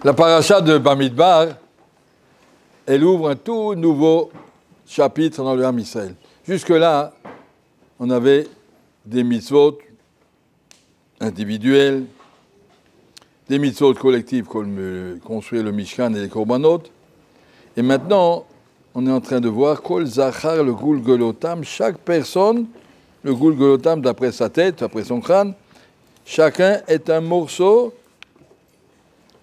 La paracha de Bamidbar, elle ouvre un tout nouveau chapitre dans le Ham Israël. Jusque-là, on avait des mitzvot individuels, des mitzvot collectifs comme construire le Mishkan et les Korbanot. Et maintenant, on est en train de voir Kol Zachar le Gulgolotam, chaque personne, le Gulgolotam d'après sa tête, d'après son crâne, chacun est un morceau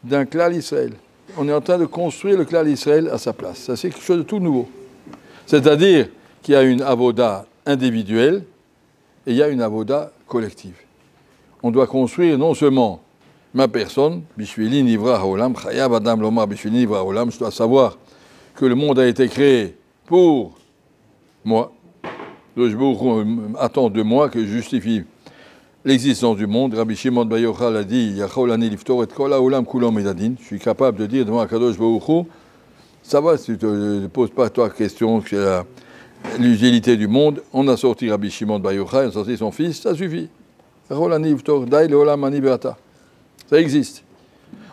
d'un klal Israël. On est en train de construire le klal Israël à sa place. Ça, c'est quelque chose de tout nouveau. C'est-à-dire qu'il y a une avoda individuelle et il y a une avoda collective. On doit construire non seulement ma personne, Bishvili Nivra Haolam, Chayav Adam Lomar Bishvili Nivra Haolam, je dois savoir que le monde a été créé pour moi. Je attends de moi que je justifie l'existence du monde. Rabbi Shimon Bar Yochai a dit, Yachol ani liftor et kol haolam kulo medadin. Je suis capable de dire devant Akadosh Baruch Hu, ça va, si tu ne poses pas toi question que l'utilité du monde, on a sorti Rabbi Shimon Bar Yochai, on a sorti son fils, ça suffit. Yachol ani liftor dai leolam ani beata. Ça existe.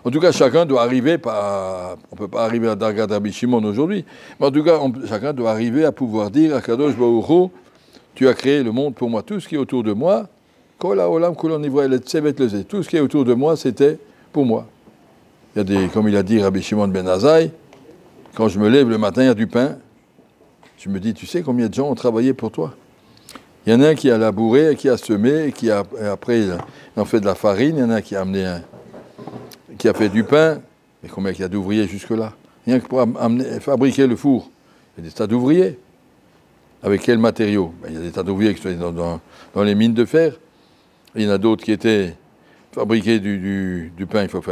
En tout cas, chacun doit arriver, on ne peut pas arriver à Dargat Rabbi Shimon aujourd'hui, mais en tout cas, chacun doit arriver à pouvoir dire à Kadosh Baruch Hu, tu as créé le monde pour moi, tout ce qui est autour de moi, tout ce qui est autour de moi, c'était pour moi. Il y a des, comme il a dit Rabbi Shimon ben Azai, quand je me lève le matin, il y a du pain, je me dis, tu sais combien de gens ont travaillé pour toi? Il y en a un qui a labouré, qui a semé, et après il en fait de la farine, il y en a un qui a amené qui a fait du pain, et combien il y a d'ouvriers jusque-là? Rien que pour fabriquer le four, il y a des tas d'ouvriers. Avec quels matériaux? Il y a des tas d'ouvriers qui sont dans les mines de fer. Il y en a d'autres qui étaient fabriqués du pain, il faut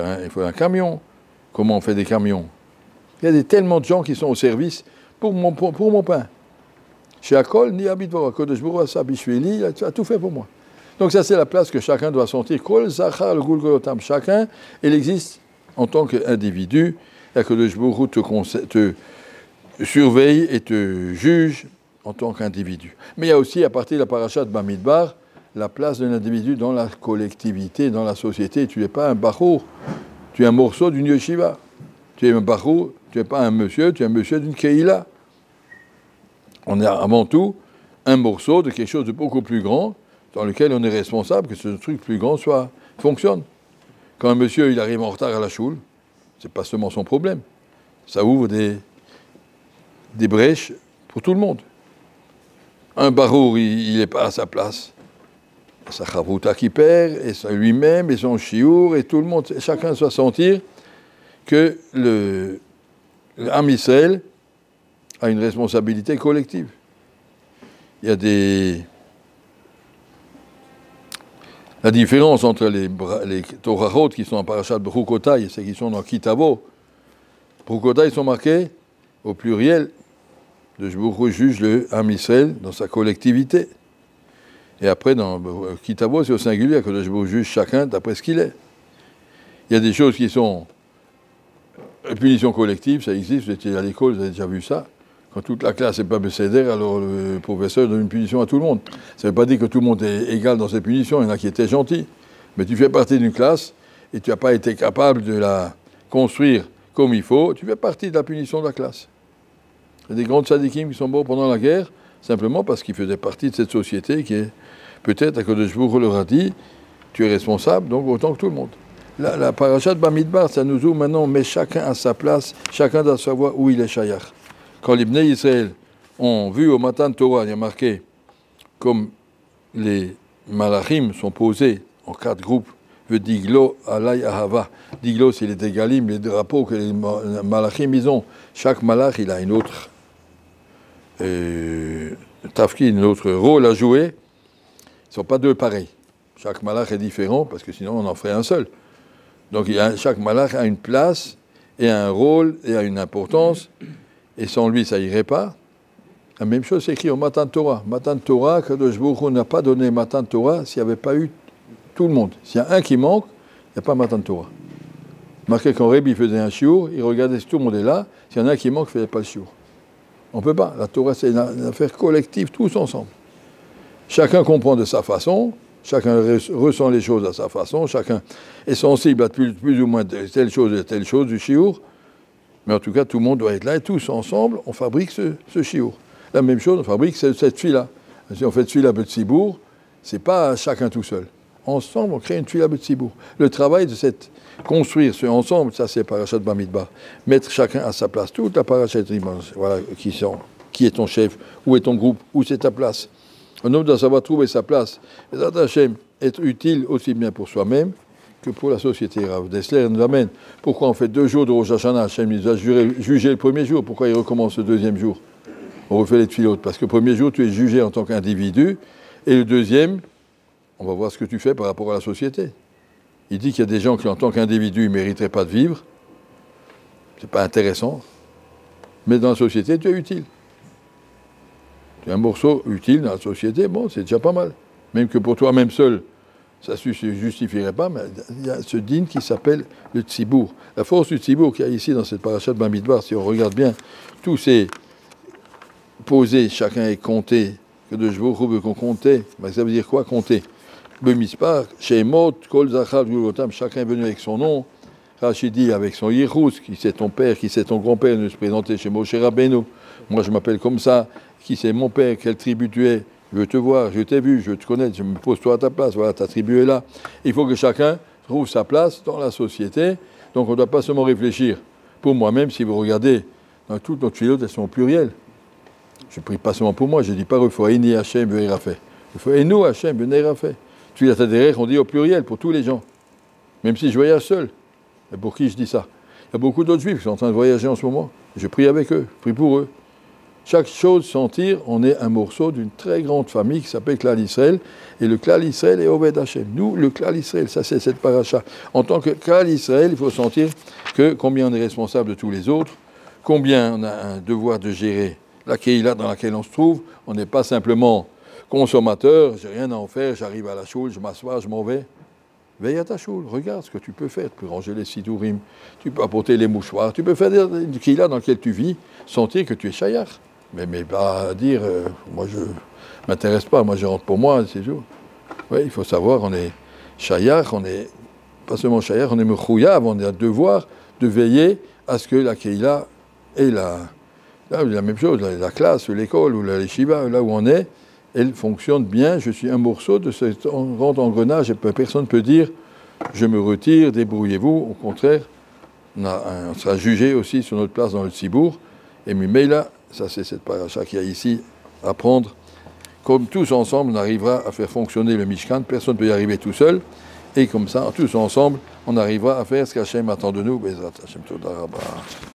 un camion. Comment on fait des camions? Il y a tellement de gens qui sont au service pour mon pain. Chez Akol, ni Abidvor, Kodesh Baruch Hu, Bishvili, tu as tout fait pour moi. Donc ça, c'est la place que chacun doit sentir. Kol Zachar le Gulgolotam, chacun, il existe en tant qu'individu, et Kodesh Baruch Hu te surveille et te juge en tant qu'individu. Mais il y a aussi, à partir de la paracha de Bamidbar, la place d'un individu dans la collectivité, dans la société. Tu n'es pas un bachour, tu es un morceau d'une yeshiva. Tu es un bachour, tu n'es pas un monsieur, tu es un monsieur d'une keïla. On est avant tout un morceau de quelque chose de beaucoup plus grand, dans lequel on est responsable que ce truc plus grand fonctionne. Quand un monsieur il arrive en retard à la choule, ce n'est pas seulement son problème. Ça ouvre des brèches pour tout le monde. Un bachour, il n'est pas à sa place. Sa chavruta qui perd, et lui-même, et son chiour, et tout le monde, chacun doit sentir que le Ham Israël a une responsabilité collective. Il y a la différence entre les Torahot qui sont en parachat de Bechukotai et ceux qui sont dans Kitavo. Bechukotai, ils sont marqués au pluriel. De Baruch juge le Ham Israël dans sa collectivité. Et après, dans Kitavo, c'est au singulier, que je juge chacun d'après ce qu'il est. Il y a des choses qui sont punitions collectives, ça existe, vous étiez à l'école, vous avez déjà vu ça. Quand toute la classe n'est pas bécédère, alors le professeur donne une punition à tout le monde. Ça ne veut pas dire que tout le monde est égal dans ses punitions, il y en a qui étaient gentils. Mais tu fais partie d'une classe et tu n'as pas été capable de la construire comme il faut, tu fais partie de la punition de la classe. Il y a des grands tzadikim qui sont morts pendant la guerre, simplement parce qu'ils faisaient partie de cette société qui est, peut-être, à Kodesh Baruch Hu leur a dit, tu es responsable, donc autant que tout le monde. La paracha de Bamidbar, ça nous ouvre maintenant, mais chacun à sa place, chacun doit savoir où il est shayach. Quand les Bnei Israël ont vu au Matan Torah, il y a marqué, comme les malachim sont posés en 4 groupes, Diglo alay ahava. Diglo, c'est les dégalim, les drapeaux que les malachim ils ont. Chaque malach, il a une autre tafki, un autre rôle à jouer. Ils ne sont pas deux pareils. Chaque malach est différent, parce que sinon on en ferait un seul. Donc chaque malach a une place, et un rôle, et a une importance, et sans lui ça n'irait pas. La même chose c'est écrit au Matan Torah. Matan Torah, Kadosh Baruch Hu n'a pas donné Matan Torah s'il n'y avait pas eu tout le monde. S'il y a un qui manque, il n'y a pas Matan Torah. Marqué quand Rébi faisait un shiur, il regardait si tout le monde est là, s'il y en a un qui manque, il ne faisait pas le shiur. On ne peut pas. La Torah, c'est une affaire collective, tous ensemble. Chacun comprend de sa façon, Chacun ressent les choses à sa façon, chacun est sensible à plus ou moins telle chose du shiur. Mais en tout cas, tout le monde doit être là et tous ensemble, on fabrique ce shiur. La même chose, on fabrique cette fila. Si on fait tfila b'tzibour, c'est pas chacun tout seul. Ensemble, on crée une tfila b'tzibour. Le travail de construire ce ensemble, ça c'est Parashat Bamidbar. Mettre chacun à sa place, toute la Parashat Rimos, voilà, qui est ton chef, où est ton groupe, où c'est ta place. Un homme doit savoir trouver sa place. Et Hashem, être utile aussi bien pour soi-même que pour la société. Rav Dessler nous amène. Pourquoi on fait 2 jours de Rosh Hashanah? Hashem nous a jugé le premier jour. Pourquoi il recommence le deuxième jour? On refait les tfilotes. Parce que le premier jour, tu es jugé en tant qu'individu. Et le deuxième, on va voir ce que tu fais par rapport à la société. Il dit qu'il y a des gens qui, en tant qu'individu, ne mériteraient pas de vivre. C'est pas intéressant. Mais dans la société, tu es utile. Tu es un morceau utile dans la société, bon, c'est déjà pas mal. Même que pour toi-même seul, ça ne se justifierait pas, mais il y a ce din qui s'appelle le tzibour. La force du tzibour qu'il y a ici dans cette parashat Bamidbar, si on regarde bien, tous ces posés, chacun est compté, que de Jvour veut qu'on comptait, mais ça veut dire quoi compter? Bemispar, Shemot, Kol Zachar, Gulotam, chacun est venu avec son nom. Rachidi avec son Yirous, qui c'est ton père, qui c'est ton grand-père, nous se présenter chez Moshe Rabbeinu. Moi je m'appelle comme ça, qui c'est mon père, quelle tribu tu es, je veux te voir, je t'ai vu, je te connais, je me pose toi à ta place, voilà, ta tribu est là. Il faut que chacun trouve sa place dans la société, donc on ne doit pas seulement réfléchir. Pour moi-même, si vous regardez, dans toutes nos filotes, elles sont au pluriel. Je ne prie pas seulement pour moi, je ne dis pas il faut Eini Hachem Be'erafeh. Il faut Einu Hachem Be'erafeh. Tu la derrière, on dit au pluriel, pour tous les gens. Même si je voyage seul. Et pour qui je dis ça? Il y a beaucoup d'autres juifs qui sont en train de voyager en ce moment. Je prie avec eux, je prie pour eux. Chaque chose sentir, on est un morceau d'une très grande famille qui s'appelle Klal Israël. Et le Klal Israël est Oved Hashem. Nous, le Klal Israël, ça c'est cette paracha. En tant que Klal Israël, il faut sentir que combien on est responsable de tous les autres, combien on a un devoir de gérer la Keïla dans laquelle on se trouve. On n'est pas simplement consommateur, j'ai rien à en faire, j'arrive à la choule, je m'assois, je m'en vais. Veille à ta choule, regarde ce que tu peux faire. Tu peux ranger les sidourim, tu peux apporter les mouchoirs, tu peux faire du Keïla dans lequel tu vis, sentir que tu es chayar. Mais pas dire, moi je m'intéresse pas, moi je rentre pour moi, c'est tout. Oui, il faut savoir, on est chayar, on est pas seulement chayar, on est mechouyav, on a le devoir de veiller à ce que la Keïla et la même chose, la classe, l'école ou la yeshiva, là où on est, elle fonctionne bien. Je suis un morceau de ce grand engrenage et personne ne peut dire je me retire, débrouillez-vous. Au contraire, on sera jugé aussi sur notre place dans le Tzibour. Et Mimeila, ça c'est cette paracha qu'il y a ici à prendre. Comme tous ensemble, on arrivera à faire fonctionner le Mishkan. Personne ne peut y arriver tout seul. Et comme ça, tous ensemble, on arrivera à faire ce qu'Hachem attend de nous. Bezrat Hashem Toda Rabba.